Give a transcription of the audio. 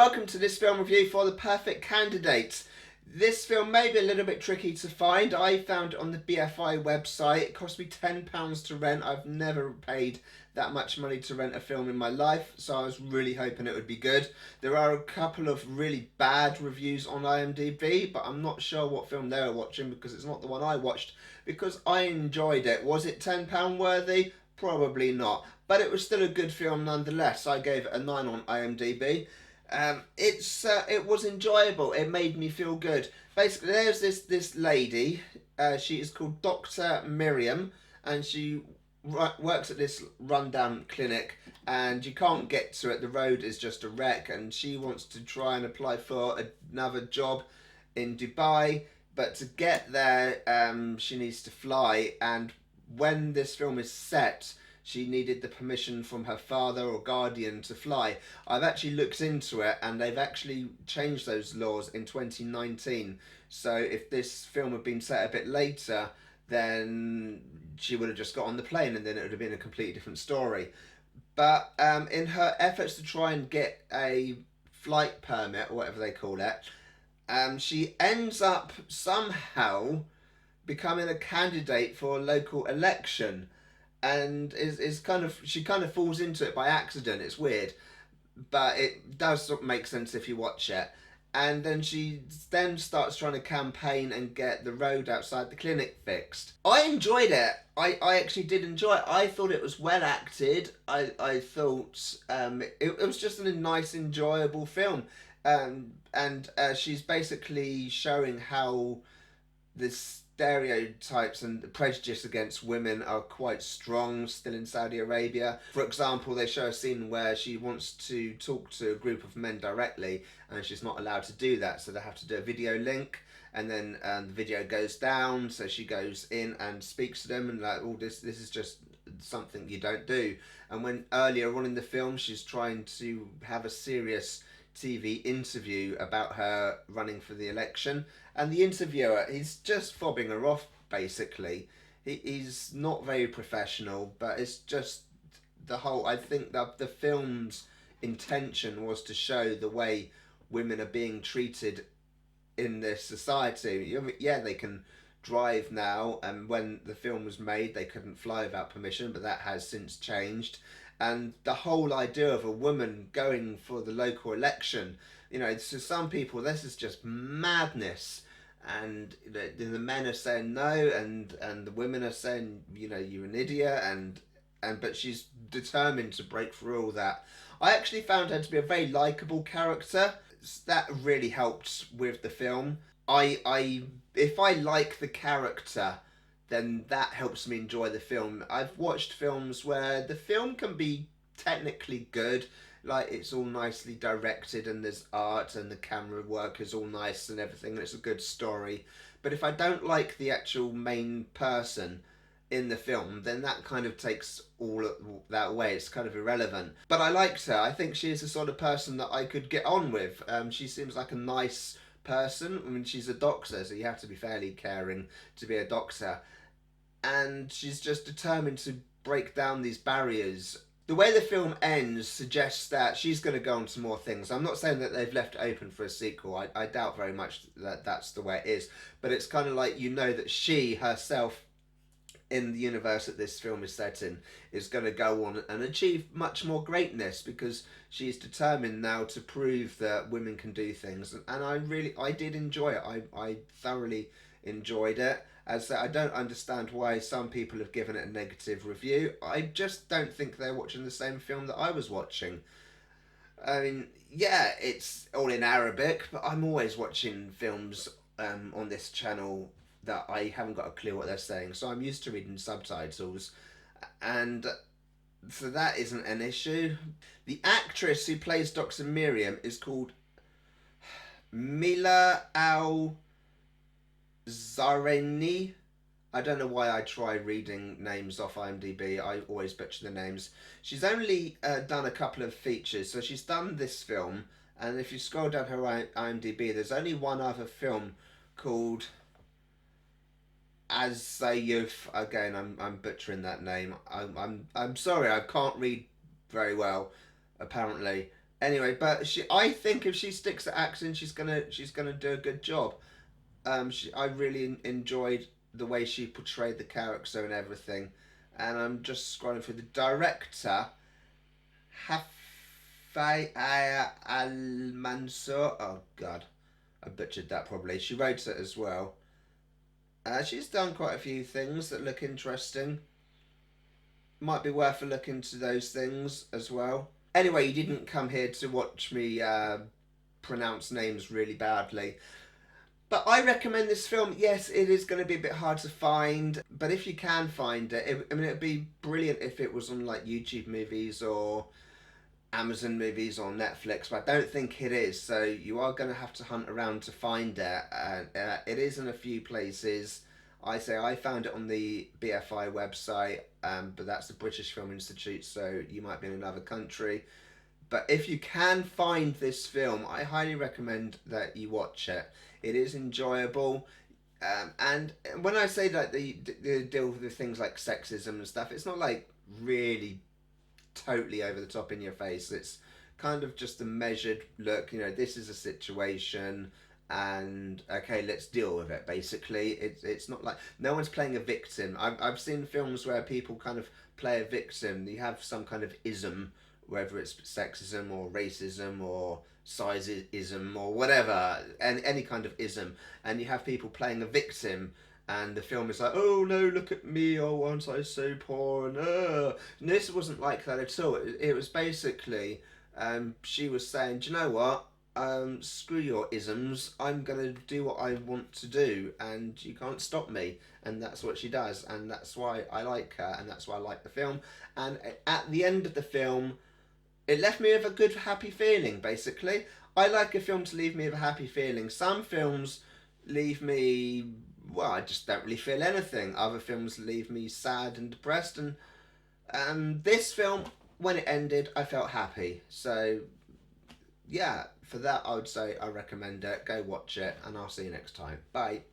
welcome to this film review for The Perfect Candidate. This film may be a little bit tricky to find. I found it on the BFI website. It cost me £10 to rent. I've never paid that much money to rent a film in my life, so I was really hoping it would be good. There are a couple of really bad reviews on IMDb, but I'm not sure what film they were watching because it's not the one I watched, because I enjoyed it. Was it £10 worthy? Probably not, but it was still a good film nonetheless. I gave it a 9 on IMDb. It was enjoyable. It made me feel good. Basically, there's this lady. She is called Dr. Miriam, and she works at this rundown clinic, and you can't get to it. The road is just a wreck, and she wants to try and apply for another job in Dubai. But to get there, she needs to fly, and when this film is set, she needed the permission from her father or guardian to fly. I've actually looked into it, and they've actually changed those laws in 2019. So if this film had been set a bit later, then she would have just got on the plane, and then it would have been a completely different story. But in her efforts to try and get a flight permit, or whatever they call it, she ends up somehow becoming a candidate for a local election, and she kind of falls into it by accident. It's weird, but it does make sense if you watch it. And then she starts trying to campaign and get the road outside the clinic fixed. I enjoyed it. I actually did enjoy it. I thought it was well acted. I thought it was just a nice, enjoyable film. And she's basically showing how this stereotypes and the prejudice against women are quite strong still in Saudi Arabia. For example, they show a scene where she wants to talk to a group of men directly, and she's not allowed to do that, so they have to do a video link, and then the video goes down, so she goes in and speaks to them, and like, oh, this is just something you don't do. And when earlier on in the film she's trying to have a serious TV interview about her running for the election, and the interviewer, he's just fobbing her off basically. He's not very professional, but it's just the whole, I think that the film's intention was to show the way women are being treated in this society. Yeah, they can drive now, and when the film was made they couldn't fly without permission, but that has since changed. And the whole idea of a woman going for the local election, you know, to some people this is just madness, and the men are saying no, and the women are saying, you know, you're an idiot, and but she's determined to break through all that. I actually found her to be a very likable character. That really helped with the film. If I like the character, then that helps me enjoy the film. I've watched films where the film can be technically good, like it's all nicely directed and there's art and the camera work is all nice and everything, and it's a good story. But if I don't like the actual main person in the film, then that kind of takes all that away. It's kind of irrelevant. But I liked her. I think she is the sort of person that I could get on with. She seems like a nice person. I mean, she's a doctor, so you have to be fairly caring to be a doctor. And she's just determined to break down these barriers. The way the film ends suggests that she's going to go on to more things. I'm not saying that they've left it open for a sequel. I doubt very much that that's the way it is. But it's kind of like, you know, that she herself, in the universe that this film is set in, is going to go on and achieve much more greatness, because she's determined now to prove that women can do things. And I did enjoy it. I thoroughly enjoyed it. As I said, I don't understand why some people have given it a negative review. I just don't think they're watching the same film that I was watching. I mean, yeah, it's all in Arabic, but I'm always watching films on this channel that I haven't got a clue what they're saying, so I'm used to reading subtitles, and so that isn't an issue. The actress who plays Dr. Miriam is called Mila Al-Zareni. I don't know why I try reading names off IMDb. I always butcher the names. She's only done a couple of features, so she's done this film, and if you scroll down her IMDb, there's only one other film called Azayuf. Again, I'm butchering that name. I'm sorry, I can't read very well, apparently. Anyway, but I think if she sticks to acting, she's gonna do a good job. I really enjoyed the way she portrayed the character and everything. And I'm just scrolling through the director, Hafay Al Mansour. Oh God, I butchered that probably. She wrote it as well. She's done quite a few things that look interesting. Might be worth a look into those things as well. Anyway, you didn't come here to watch me pronounce names really badly. But I recommend this film. Yes, it is going to be a bit hard to find, but if you can find it, I mean, it'd be brilliant if it was on like YouTube Movies or Amazon Movies or Netflix, but I don't think it is. So you are going to have to hunt around to find it. It is in a few places. I say I found it on the BFI website, but that's the British Film Institute, so you might be in another country. But if you can find this film, I highly recommend that you watch it. It is enjoyable. And when I say that they deal with things like sexism and stuff, it's not like really totally over the top in your face. It's kind of just a measured look. You know, this is a situation, and okay, let's deal with it. Basically, it's not like no one's playing a victim. I've seen films where people kind of play a victim. You have some kind of ism, whether it's sexism or racism or sizeism or whatever, and any kind of ism, and you have people playing a victim, and the film is like, oh no, look at me, oh, aren't I so poor, and this wasn't like that at all. It was basically, she was saying, do you know what, screw your isms, I'm gonna do what I want to do, and you can't stop me. And that's what she does, and that's why I like her, and that's why I like the film. And at the end of the film, it left me with a good, happy feeling, basically. I like a film to leave me with a happy feeling. Some films leave me, well, I just don't really feel anything. Other films leave me sad and depressed, and this film, when it ended, I felt happy. So, yeah, for that, I would say I recommend it. Go watch it, and I'll see you next time. Bye.